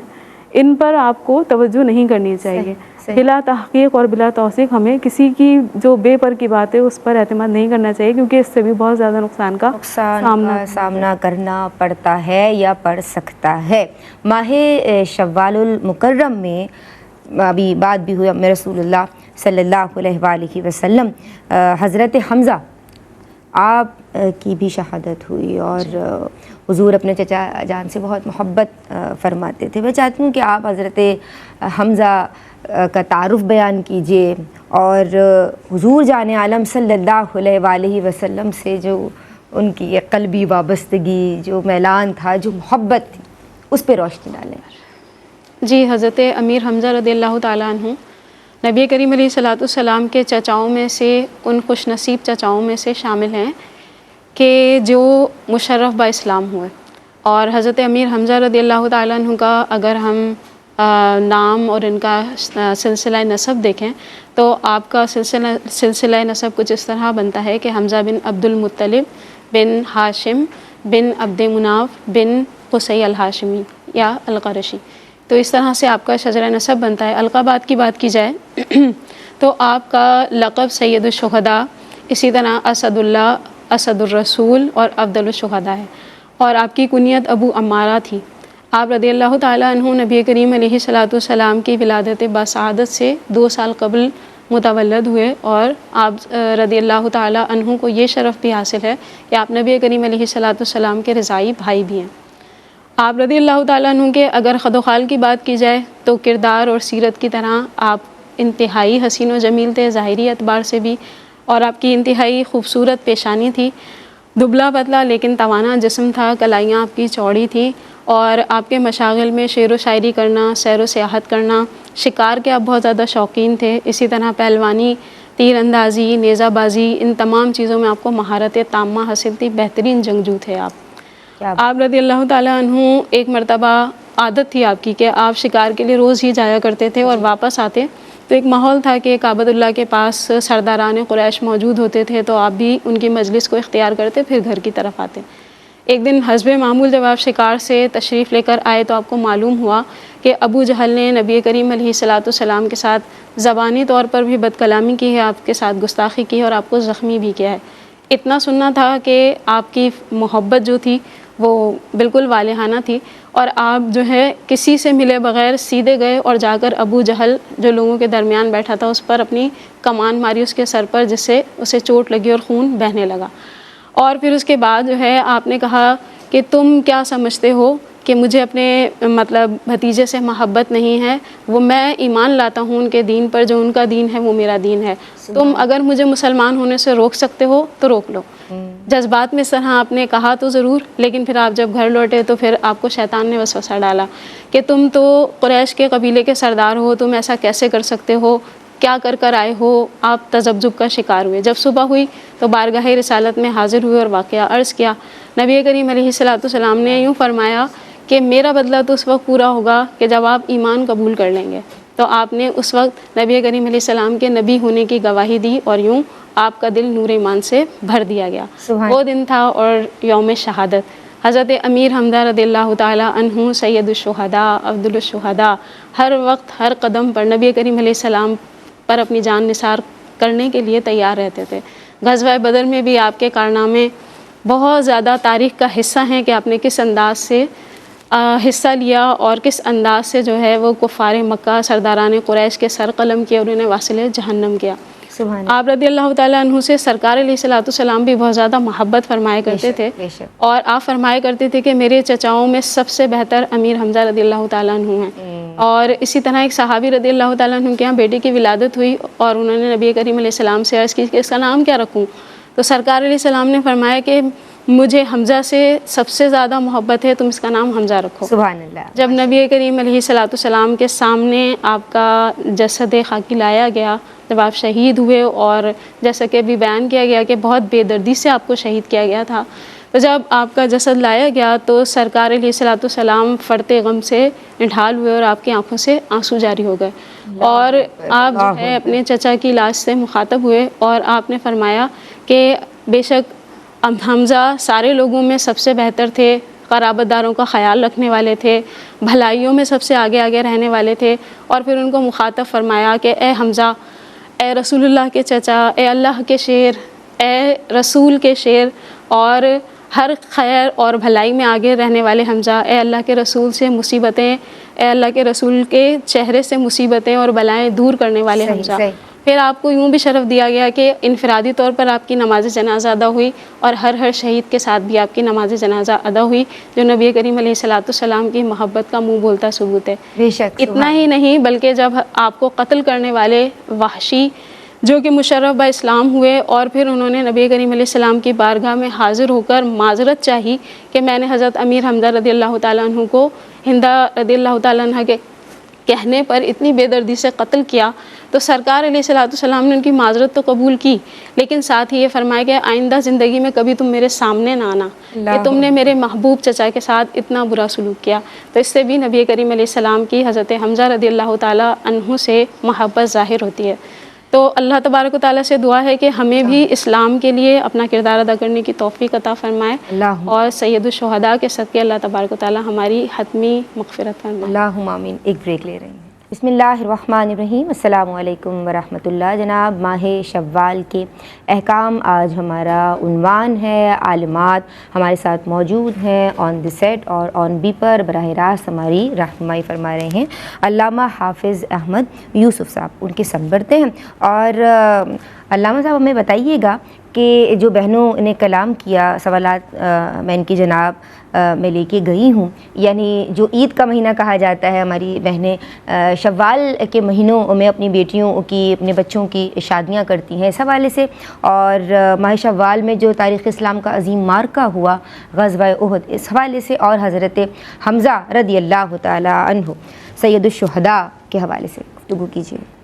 [SPEAKER 5] ان پر آپ کو توجہ نہیں کرنی چاہیے. بلا تحقیق اور بلا توثیق ہمیں کسی کی جو بے پر کی بات ہے اس پر اعتماد نہیں کرنا چاہیے کیونکہ اس سے بھی بہت زیادہ نقصان کا
[SPEAKER 2] سامنا کرنا پڑتا ہے یا پڑ سکتا ہے. ماہ شوال المکرم میں ابھی بات بھی ہوئی اب رسول اللہ صلی اللہ علیہ وآلہ وسلم حضرت حمزہ آپ کی بھی شہادت ہوئی اور حضور اپنے چچا جان سے بہت محبت فرماتے تھے. میں چاہتی ہوں کہ آپ حضرت حمزہ کا تعارف بیان کیجئے اور حضور جان عالم صلی اللہ علیہ وآلہ وسلم سے جو ان کی قلبی وابستگی، جو میلان تھا، جو محبت تھی، اس پہ روشنی ڈالیں.
[SPEAKER 3] جی، حضرت امیر حمزہ رضی اللہ تعالیٰ عنہ نبی کریم علیہ الصلوۃ والسلام کے چچاؤں میں سے، ان خوش نصیب چچاؤں میں سے شامل ہیں کہ جو مشرف با اسلام ہوئے. اور حضرت امیر حمزہ رضی اللہ تعالیٰ عنہ کا اگر ہم نام اور ان کا سلسلہ نسب دیکھیں تو آپ کا سلسلہ نسب کچھ اس طرح بنتا ہے کہ حمزہ بن عبد المطلب بن ہاشم بن عبد مناف بن قصی الہاشمی یا القرشی. تو اس طرح سے آپ کا شجرہ نسب بنتا ہے. القابات کی بات کی جائے تو آپ کا لقب سید الشہداء، اسی طرح اسد اللہ، اسد الرسول اور افضل الشہداء ہے، اور آپ کی کنیت ابو عمارہ تھی۔ آپ رضی اللہ تعالیٰ عنہ نبی کریم علیہ الصلاۃ والسلام کی ولادت باسعادت سے 2 سال قبل متولد ہوئے، اور آپ رضی اللہ تعالیٰ عنہ کو یہ شرف بھی حاصل ہے کہ آپ نبی کریم علیہ الصلاۃ والسلام کے رضائی بھائی بھی ہیں۔ آپ رضی اللہ تعالیٰ عنہ کے اگر خد و خال کی بات کی جائے تو کردار اور سیرت کی طرح آپ انتہائی حسین و جمیل تھے ظاہری اعتبار سے بھی، اور آپ کی انتہائی خوبصورت پیشانی تھی، دبلا پتلا لیکن توانا جسم تھا، کلائیاں آپ کی چوڑی تھیں، اور آپ کے مشاغل میں شعر و شاعری کرنا، سیر و سیاحت کرنا، شکار کے آپ بہت زیادہ شوقین تھے، اسی طرح پہلوانی، تیر اندازی، نیزہ بازی، ان تمام چیزوں میں آپ کو مہارت تامہ حاصل تھی، بہترین جنگجو تھے آپ رضی اللہ تعالیٰ عنہ ایک مرتبہ عادت تھی آپ کی کہ آپ شکار کے لیے روز ہی جایا کرتے تھے، اور واپس آتے تو ایک ماحول تھا کہ کعبۃ اللہ کے پاس سرداران قریش موجود ہوتے تھے، تو آپ بھی ان کی مجلس کو اختیار کرتے، پھر گھر کی طرف آتے۔ ایک دن حسب معمول جب آپ شکار سے تشریف لے کر آئے تو آپ کو معلوم ہوا کہ ابو جہل نے نبی کریم علیہ الصلاۃ والسلام کے ساتھ زبانی طور پر بھی بد کلامی کی ہے، آپ کے ساتھ گستاخی کی ہے، اور آپ کو زخمی بھی کیا ہے۔ اتنا سننا تھا کہ آپ کی محبت جو تھی وہ بالکل والہانہ تھی، اور آپ جو ہے کسی سے ملے بغیر سیدھے گئے اور جا کر ابو جہل جو لوگوں کے درمیان بیٹھا تھا اس پر اپنی کمان ماری اس کے سر پر، جس سے اسے چوٹ لگی اور خون بہنے لگا۔ اور پھر اس کے بعد جو ہے آپ نے کہا کہ تم کیا سمجھتے ہو کہ مجھے اپنے بھتیجے سے محبت نہیں ہے، وہ میں ایمان لاتا ہوں ان کے دین پر، جو ان کا دین ہے وہ میرا دین ہے، تم اگر مجھے مسلمان ہونے سے روک سکتے ہو تو روک لو۔ جذبات میں اس طرح آپ نے کہا تو ضرور، لیکن پھر آپ جب گھر لوٹے تو پھر آپ کو شیطان نے وسوسہ ڈالا کہ تم تو قریش کے قبیلے کے سردار ہو، تم ایسا کیسے کر سکتے ہو، کیا کر کر آئے ہو۔ آپ تذبذب کا شکار ہوئے۔ جب صبح ہوئی تو بارگاہ رسالت میں حاضر ہوئے اور واقعہ عرض کیا۔ نبی کریم علیہ الصلاۃ والسلام نے یوں فرمایا کہ میرا بدلہ تو اس وقت پورا ہوگا کہ جب آپ ایمان قبول کر لیں گے۔ تو آپ نے اس وقت نبی کریم علیہ السلام کے نبی ہونے کی گواہی دی، اور یوں آپ کا دل نور ایمان سے بھر دیا گیا۔ وہ دن تھا اور یوم شہادت۔ حضرت امیر حمزہ رضی اللہ تعالیٰ عنہ سید الشہداء، افضل الشہداء، ہر وقت ہر قدم پر نبی کریم علیہ السلام پر اپنی جان نثار کرنے کے لیے تیار رہتے تھے۔ غزوہ بدر میں بھی آپ کے کارنامے بہت زیادہ تاریخ کا حصہ ہیں کہ آپ نے کس انداز سے حصہ لیا، اور کس انداز سے جو ہے وہ کفار مکہ سرداران قریش کے سر قلم کیا اور انہیں واصل جہنم کیا۔ آپ رضی اللہ تعالیٰ عنہ سے سرکار علیہ الصلاۃ والسلام بھی بہت زیادہ محبت فرمایا کرتے تھے، اور آپ فرمایا کرتے تھے کہ میرے چچاؤں میں سب سے بہتر امیر حمزہ رضی اللہ تعالیٰ عنہ ہیں۔ اور اسی طرح ایک صحابی رضی اللہ تعالیٰ عنہ کے یہاں بیٹے کی ولادت ہوئی، اور انہوں نے نبی کریم علیہ السلام سے عرض کی کہ اس کا نام کیا رکھوں؟ تو سرکار علیہ السلام نے فرمایا کہ مجھے حمزہ سے سب سے زیادہ محبت ہے، تم اس کا نام حمزہ رکھو۔
[SPEAKER 2] سبحان اللہ۔
[SPEAKER 3] جب نبی کریم علیہ الصلاۃ والسلام کے سامنے آپ کا جسد خاکی لایا گیا، جب آپ شہید ہوئے، اور جیسا کہ ابھی بیان کیا گیا کہ بہت بے دردی سے آپ کو شہید کیا گیا تھا، تو جب آپ کا جسد لایا گیا تو سرکار علیہ الصلاۃ والسلام فرتے غم سے نڈھال ہوئے، اور آپ کی آنکھوں سے آنسو جاری ہو گئے، اور آپ جو ہے اپنے چچا کی لاش سے مخاطب ہوئے، اور آپ نے فرمایا کہ بے شک حمزہ سارے لوگوں میں سب سے بہتر تھے، قرابت داروں کا خیال رکھنے والے تھے، بھلائیوں میں سب سے آگے آگے رہنے والے تھے، اور پھر ان کو مخاطب فرمایا کہ اے حمزہ، اے رسول اللہ کے چچا، اے اللہ کے شیر، اے رسول کے شیر، اور ہر خیر اور بھلائی میں آگے رہنے والے حمزہ، اے اللہ کے رسول سے مصیبتیں، اے اللہ کے رسول کے چہرے سے مصیبتیں اور بلائیں دور کرنے والے حمزہ۔ پھر آپ کو یوں بھی شرف دیا گیا کہ انفرادی طور پر آپ کی نماز جنازہ ادا ہوئی، اور ہر شہید کے ساتھ بھی آپ کی نماز جنازہ ادا ہوئی، جو نبی کریم علیہ الصلاۃ والسلام کی محبت کا منہ بولتا ثبوت ہے۔
[SPEAKER 2] بے شک۔
[SPEAKER 3] اتنا ہی نہیں بلکہ جب آپ کو قتل کرنے والے وحشی جو کہ مشرف با اسلام ہوئے، اور پھر انہوں نے نبی کریم علیہ السلام کی بارگاہ میں حاضر ہو کر معذرت چاہی کہ میں نے حضرت امیر حمزہ رضی اللہ تعالیٰ عنہ کو ہندہ رضی اللہ تعالیٰ عنہ کے کہنے پر اتنی بے دردی سے قتل کیا، تو سرکار علیہ الصلاۃ والسلام نے ان کی معذرت تو قبول کی، لیکن ساتھ ہی یہ فرمایا کہ آئندہ زندگی میں کبھی تم میرے سامنے نہ آنا کہ تم نے میرے محبوب چچا کے ساتھ اتنا برا سلوک کیا۔ تو اس سے بھی نبی کریم علیہ السلام کی حضرت حمزہ رضی اللہ تعالیٰ عنہ سے محبت ظاہر ہوتی ہے۔ تو اللہ تبارک و تعالیٰ سے دعا ہے کہ ہمیں بھی اسلام کے لیے اپنا کردار ادا کرنے کی توفیق عطا فرمائے، اور سید الشہداء کے صدقے اللہ تبارک و تعالیٰ ہماری حتمی مغفرت فرمائے۔
[SPEAKER 2] اللہم آمین۔ ایک بریک لے رہے ہیں۔ بسم اللہ الرحمن الرحیم، السلام علیکم ورحمۃ اللہ۔ جناب، ماہ شوال کے احکام آج ہمارا عنوان ہے۔ عالمات ہمارے ساتھ موجود ہیں آن دی سیٹ اور آن بی پر براہ راست ہماری رہنمائی فرما رہے ہیں علامہ حافظ احمد یوسف صاحب، ان کے سن بڑھتے ہیں۔ اور علامہ صاحب ہمیں بتائیے گا کہ جو بہنوں نے کلام کیا، سوالات میں ان کی جناب میں لے کے گئی ہوں، یعنی جو عید کا مہینہ کہا جاتا ہے، ہماری بہنیں شوال کے مہینوں میں اپنی بیٹیوں کی، اپنے بچوں کی شادیاں کرتی ہیں اس حوالے سے، اور ماہ شوال میں جو تاریخ اسلام کا عظیم مارکہ ہوا غزوہ احد، اس حوالے سے، اور حضرت حمزہ رضی اللہ تعالی عنہ سید الشہداء کے حوالے سے گفتگو کیجیے۔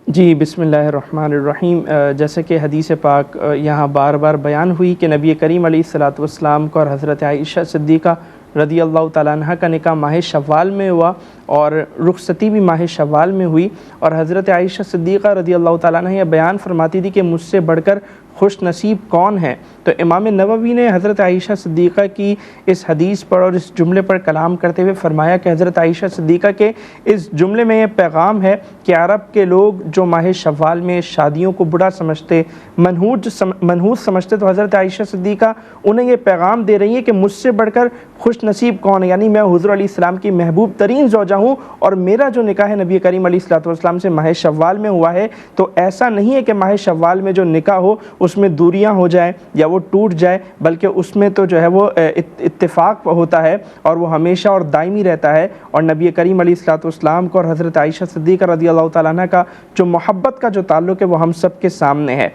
[SPEAKER 4] جی، بسم اللہ الرحمن الرحیم۔ جیسے کہ حدیث پاک یہاں بار بار بیان ہوئی کہ نبی کریم علیہ الصلاۃ والسلام کو اور حضرت عائشہ صدیقہ رضی اللہ تعالیٰ عنہ کا نکاح ماہ شوال میں ہوا، اور رخصتی بھی ماہ شوال میں ہوئی، اور حضرت عائشہ صدیقہ رضی اللہ تعالیٰ عنہ یہ بیان فرماتی تھی کہ مجھ سے بڑھ کر خوش نصیب کون ہے؟ تو امام نووی نے حضرت عائشہ صدیقہ کی اس حدیث پر اور اس جملے پر کلام کرتے ہوئے فرمایا کہ حضرت عائشہ صدیقہ کے اس جملے میں یہ پیغام ہے کہ عرب کے لوگ جو ماہ شوال میں شادیوں کو برا سمجھتے، منحوس سمجھتے، تو حضرت عائشہ صدیقہ انہیں یہ پیغام دے رہی ہے کہ مجھ سے بڑھ کر خوش نصیب کون ہے، یعنی میں حضور علیہ السلام کی محبوب ترین زوجہ ہوں، اور میرا جو نکاح ہے نبی کریم علیہ الصلوۃ والسلام سے ماہ شوال میں ہوا ہے۔ تو ایسا نہیں ہے کہ ماہ شوال میں جو نکاح ہو اس میں دوریاں ہو جائیں یا وہ ٹوٹ جائے، بلکہ اس میں تو جو ہے وہ اتفاق ہوتا ہے اور وہ ہمیشہ اور دائمی رہتا ہے، اور نبی کریم علیہ الصلوۃ والسلام کو اور حضرت عائشہ صدیقہ رضی اللہ تعالیٰ عنہ کا جو محبت کا جو تعلق ہے وہ ہم سب کے سامنے ہے۔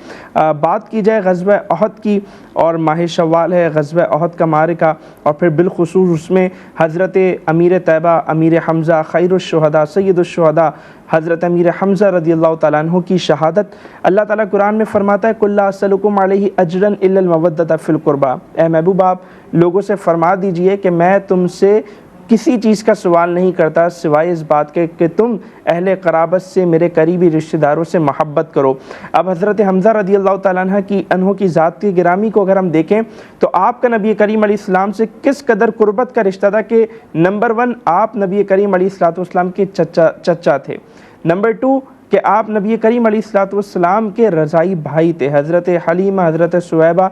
[SPEAKER 4] بات کی جائے غزوہ احد کی، اور ماہ شوال ہے غزوہ احد کا معرکہ، اور پھر بالخصوص اس میں حضرت امیر طیبہ، امیر حمزہ، خیر الشہداء، سید الشہداء حضرت امیر حمزہ رضی اللہ تعالیٰ عنہ کی شہادت۔ اللہ تعالیٰ قرآن میں فرماتا ہے قُل لَا أَسْأَلُكُمْ عَلَيْهِ أَجْرًا إِلَّا الْمَوَدَّةَ فِي الْقُرْبَى، اے محبوب آپ لوگوں سے فرما دیجئے کہ میں تم سے کسی چیز کا سوال نہیں کرتا سوائے اس بات کے کہ تم اہل قرابت سے، میرے قریبی رشتہ داروں سے محبت کرو۔ اب حضرت حمزہ رضی اللہ تعالیٰ عنہ کی ذات کی گرامی کو اگر ہم دیکھیں تو آپ کا نبی کریم علیہ السلام سے کس قدر قربت کا رشتہ تھا کہ نمبر 1 آپ نبی کریم علیہ الصلوۃ والسلام کے چچا تھے، نمبر 2 کہ آپ نبی کریم علیہ الصلوۃ والسلام کے رضائی بھائی تھے۔ حضرت حلیمہ، حضرت سویبہ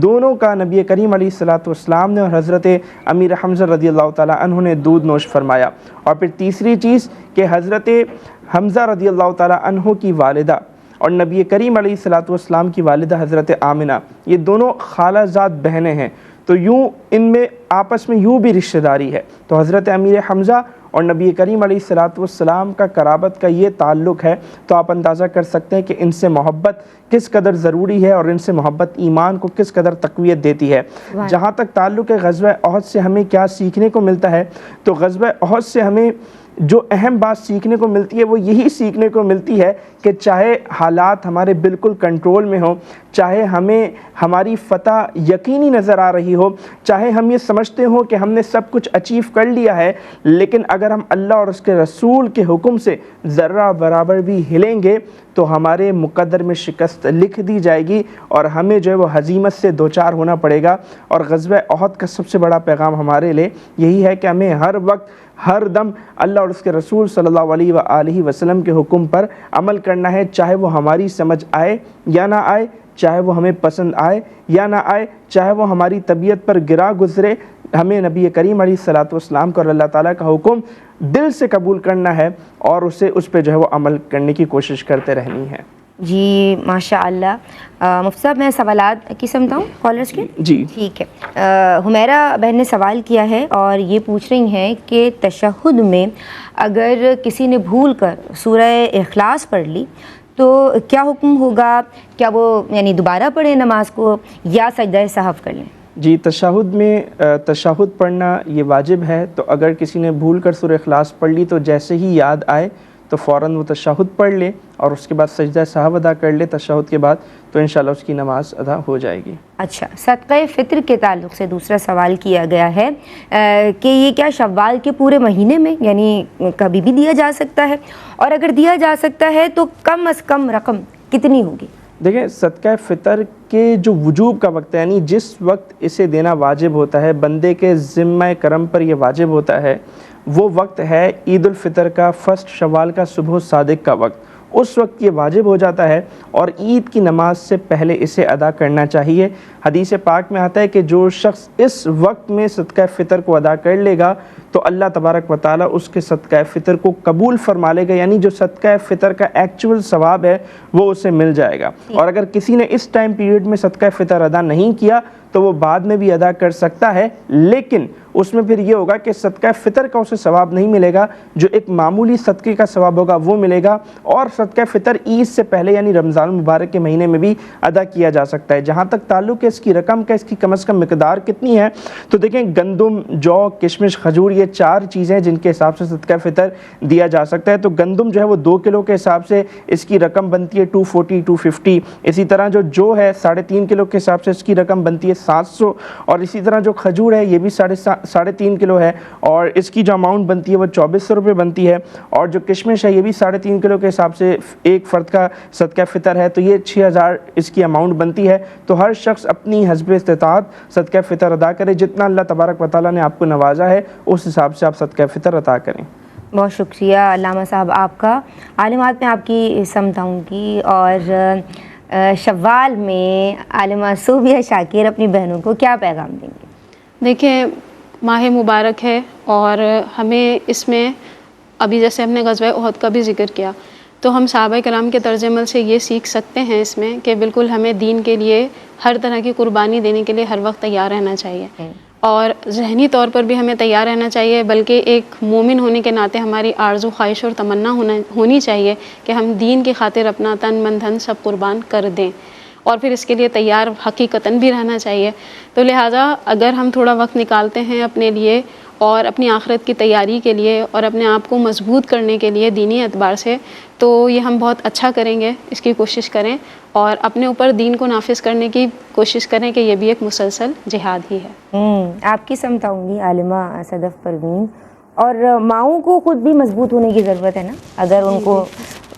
[SPEAKER 4] دونوں کا نبی کریم علیہ الصلوۃ والسلام نے اور حضرت امیر حمزہ رضی اللہ تعالیٰ عنہ نے دودھ نوش فرمایا۔ اور پھر تیسری چیز کہ حضرت حمزہ رضی اللہ تعالیٰ عنہ کی والدہ اور نبی کریم علیہ الصلوۃ والسلام کی والدہ حضرت آمنہ، یہ دونوں خالہ زاد بہنیں ہیں، تو یوں ان میں آپس میں یوں بھی رشتہ داری ہے۔ تو حضرت امیر حمزہ اور نبی کریم علیہ الصلوۃ والسلام کا قرابت کا یہ تعلق ہے، تو آپ اندازہ کر سکتے ہیں کہ ان سے محبت کس قدر ضروری ہے، اور ان سے محبت ایمان کو کس قدر تقویت دیتی ہے۔ جہاں تک تعلق ہے غزوہ احد سے ہمیں کیا سیکھنے کو ملتا ہے، تو غزوہ احد سے ہمیں جو اہم بات سیکھنے کو ملتی ہے وہ یہی سیکھنے کو ملتی ہے کہ چاہے حالات ہمارے بالکل کنٹرول میں ہوں، چاہے ہمیں ہماری فتح یقینی نظر آ رہی ہو، چاہے ہم یہ سمجھتے ہوں کہ ہم نے سب کچھ اچیو کر لیا ہے، لیکن اگر ہم اللہ اور اس کے رسول کے حکم سے ذرہ برابر بھی ہلیں گے تو ہمارے مقدر میں شکست لکھ دی جائے گی، اور ہمیں جو ہے وہ ہزیمت سے دوچار ہونا پڑے گا۔ اور غزوہ احد کا سب سے بڑا پیغام ہمارے لیے یہی ہے کہ ہمیں ہر وقت ہر دم اللہ اور اس کے رسول صلی اللہ علیہ وآلہ وسلم کے حکم پر عمل کرنا ہے، چاہے وہ ہماری سمجھ آئے یا نہ آئے، چاہے وہ ہمیں پسند آئے یا نہ آئے، چاہے وہ ہماری طبیعت پر گرا گزرے، ہمیں نبی کریم علیہ الصلوۃ والسلام کو اور اللہ تعالیٰ کا حکم دل سے قبول کرنا ہے، اور اس پہ جو ہے وہ عمل کرنے کی کوشش کرتے رہنی ہے۔
[SPEAKER 2] جی ماشاء اللہ۔ مفتی صاحب میں سوالات کی سمجھتا ہوں کالرز کے؟
[SPEAKER 4] جی
[SPEAKER 2] ٹھیک ہے۔ حمیرہ بہن نے سوال کیا ہے اور یہ پوچھ رہی ہیں کہ تشہد میں اگر کسی نے بھول کر سورہ اخلاص پڑھ لی تو کیا حکم ہوگا؟ کیا وہ یعنی دوبارہ پڑھیں نماز کو یا سجدہ سہو کر لیں؟
[SPEAKER 4] جی، تشہد میں تشہد پڑھنا یہ واجب ہے، تو اگر کسی نے بھول کر سورہ اخلاص پڑھ لی تو جیسے ہی یاد آئے تو فوراً وہ تشہد پڑھ لے اور اس کے بعد سجدہ سہو ادا کر لے تشہد کے بعد، تو انشاءاللہ اس کی نماز ادا ہو جائے گی۔
[SPEAKER 2] اچھا، صدقہ فطر کے تعلق سے دوسرا سوال کیا گیا ہے کہ یہ کیا شوال کے پورے مہینے میں یعنی کبھی بھی دیا جا سکتا ہے، اور اگر دیا جا سکتا ہے تو کم از کم رقم کتنی ہوگی؟
[SPEAKER 4] دیکھیں، صدقہ فطر کے جو وجوب کا وقت ہے، یعنی جس وقت اسے دینا واجب ہوتا ہے، بندے کے ذمہ کرم پر یہ واجب ہوتا ہے، وہ وقت ہے عید الفطر کا، فرسٹ شوال کا صبح صادق کا وقت. اس وقت یہ واجب ہو جاتا ہے اور عید کی نماز سے پہلے اسے ادا کرنا چاہیے. حدیث پاک میں آتا ہے کہ جو شخص اس وقت میں صدقہ فطر کو ادا کر لے گا تو اللہ تبارک و تعالیٰ اس کے صدقہ فطر کو قبول فرما لے گا، یعنی جو صدقہ فطر کا ایکچول ثواب ہے وہ اسے مل جائے گا. اور اگر کسی نے اس ٹائم پیریڈ میں صدقہ فطر ادا نہیں کیا تو وہ بعد میں بھی ادا کر سکتا ہے، لیکن اس میں پھر یہ ہوگا کہ صدقہ فطر کا اسے ثواب نہیں ملے گا، جو ایک معمولی صدقے کا ثواب ہوگا وہ ملے گا. اور صدقہ فطر عید سے پہلے یعنی رمضان المبارک کے مہینے میں بھی ادا کیا جا سکتا ہے. جہاں تک تعلق ہے اس کی رقم کا، اس کی کم از کم مقدار کتنی ہے، تو دیکھیں گندم، جو، کشمش، کھجور، یہ 4 چیزیں جن کے حساب سے صدقہ فطر دیا جا سکتا ہے. تو گندم جو ہے وہ 2 کلو کے حساب سے اس کی رقم بنتی ہے 240 250. اسی طرح جو ہے 3.5 کلو کے حساب سے اس کی رقم بنتی ہے 700. اور اسی طرح جو کھجور ہے یہ بھی 3.5 کلو ہے اور اس کی جو اماؤنٹ بنتی ہے وہ 2400 روپے بنتی ہے. اور جو کشمش ہے یہ بھی 3.5 کلو کے حساب سے ایک فرد کا صدقہ فطر ہے، تو یہ 6000 اس کی اماؤنٹ بنتی ہے. تو ہر شخص اپنی حسب استطاعت صدقہ فطر ادا کرے، جتنا اللہ تبارک و تعالیٰ نے آپ کو نوازا ہے اس حساب سے آپ صدقہ فطر ادا کریں.
[SPEAKER 2] بہت شکریہ علامہ صاحب آپ کا. عالمات میں آپ کی سمجھاؤں گی. اور شوال میں عالمہ صوبیہ شاکر اپنی بہنوں کو کیا پیغام دیں گے؟
[SPEAKER 3] دیکھیں ماہ مبارک ہے اور ہمیں اس میں ابھی جیسے ہم نے غزوہ احد کا بھی ذکر کیا تو ہم صحابہ کرام کے طرز عمل سے یہ سیکھ سکتے ہیں اس میں کہ بالکل ہمیں دین کے لیے ہر طرح کی قربانی دینے کے لیے ہر وقت تیار رہنا چاہیے اور ذہنی طور پر بھی ہمیں تیار رہنا چاہیے، بلکہ ایک مومن ہونے کے ناطے ہماری آرزو، خواہش اور تمنا ہونی چاہیے کہ ہم دین کی خاطر اپنا تن من دھن سب قربان کر دیں اور پھر اس کے لیے تیار حقیقتاً بھی رہنا چاہیے. تو لہٰذا اگر ہم تھوڑا وقت نکالتے ہیں اپنے لیے اور اپنی آخرت کی تیاری کے لیے اور اپنے آپ کو مضبوط کرنے کے لیے دینی اعتبار سے، تو یہ ہم بہت اچھا کریں گے. اس کی کوشش کریں اور اپنے اوپر دین کو نافذ کرنے کی کوشش کریں کہ یہ بھی ایک مسلسل جہاد ہی ہے.
[SPEAKER 2] آپ کی سمجھاؤں گی عالمہ صدف پروین. اور ماؤں کو خود بھی مضبوط ہونے کی ضرورت ہے نا، اگر ان کو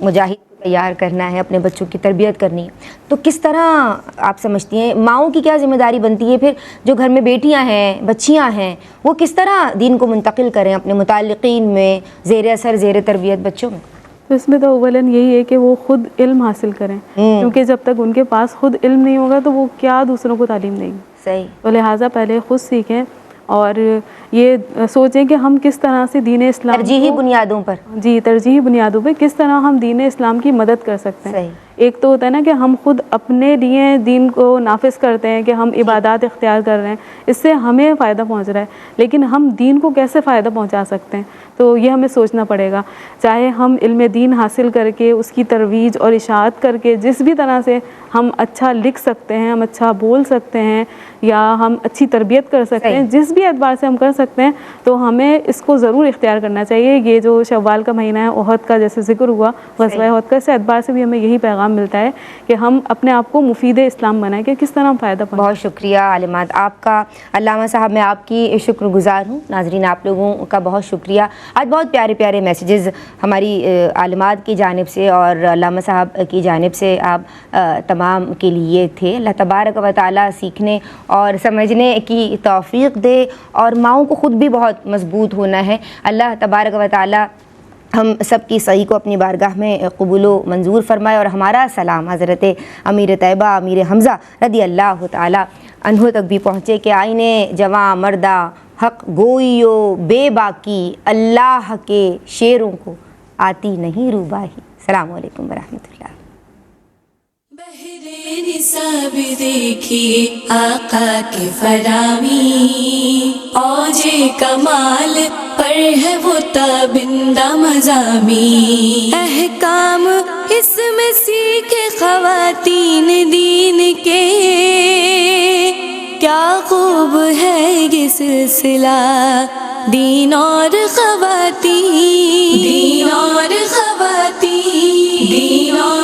[SPEAKER 2] مجاہد تیار کرنا ہے، اپنے بچوں کی تربیت کرنی ہے، تو کس طرح آپ سمجھتی ہیں ماؤں کی کیا ذمہ داری بنتی ہے پھر جو گھر میں بیٹیاں ہیں، بچیاں ہیں، وہ کس طرح دین کو منتقل کریں اپنے متعلقین میں، زیر اثر زیر تربیت بچوں میں؟
[SPEAKER 5] تو اس میں تو اولاً یہی ہے کہ وہ خود علم حاصل کریں، کیونکہ جب تک ان کے پاس خود علم نہیں ہوگا تو وہ کیا دوسروں کو تعلیم دیں گے.
[SPEAKER 2] صحیح.
[SPEAKER 5] تو لہٰذا پہلے خود سیکھیں اور یہ سوچیں کہ ہم کس طرح سے دین اسلام
[SPEAKER 2] ترجیحی بنیادوں پر،
[SPEAKER 5] ترجیحی بنیادوں پہ کس طرح ہم دین اسلام کی مدد کر سکتے ہیں.
[SPEAKER 2] صحیح.
[SPEAKER 5] ایک تو ہوتا ہے نا کہ ہم خود اپنے لیے دین کو نافذ کرتے ہیں کہ ہم عبادات اختیار کر رہے ہیں، اس سے ہمیں فائدہ پہنچ رہا ہے، لیکن ہم دین کو کیسے فائدہ پہنچا سکتے ہیں، تو یہ ہمیں سوچنا پڑے گا. چاہے ہم علم دین حاصل کر کے اس کی ترویج اور اشاعت کر کے جس بھی طرح سے ہم اچھا لکھ سکتے ہیں، ہم اچھا بول سکتے ہیں یا ہم اچھی تربیت کر سکتے ہیں، جس بھی اعتبار سے ہم کر سکتے ہیں تو ہمیں اس کو ضرور اختیار کرنا چاہیے. یہ جو شوال کا مہینہ ہے، احد کا جیسے ذکر ہوا، غزوہ احد کا، اس اعتبار سے بھی ہمیں یہی پیغام ملتا ہے کہ ہم اپنے آپ کو مفید اسلام بنائیں کہ کس طرح ہم فائدہ پہنچائیں.
[SPEAKER 2] بہت شکریہ عالمات آپ کا. علامہ صاحب میں آپ کی شکر گزار ہوں. ناظرین آپ لوگوں کا بہت شکریہ. آج بہت پیارے پیارے میسیجز ہماری عالمات کی جانب سے اور علامہ صاحب کی جانب سے آپ تمام کے لیے تھے. اللہ تبارک و تعالیٰ سیکھنے اور سمجھنے کی توفیق دے اور ماؤں کو خود بھی بہت مضبوط ہونا ہے. اللہ تبارک و تعالیٰ ہم سب کی صحیح کو اپنی بارگاہ میں قبول و منظور فرمائے اور ہمارا سلام حضرت امیر طیبہ امیر حمزہ رضی اللہ تعالیٰ عنہ تک بھی پہنچے کہ آئینے جواں مردہ حق گوئیو بے باکی اللہ کے شیروں کو آتی نہیں روباہی. السلام علیکم ورحمۃ اللہ.
[SPEAKER 1] بہرے نصاب دیکھیے آقا کے فرامی، اوج کمال پر ہے وہ تابندہ مضامی. احکام اس میں سیکھے خواتین دین کے، کیا خوب ہے یہ سلسلہ دین اور خواتین، دین اور خواتین، دین اور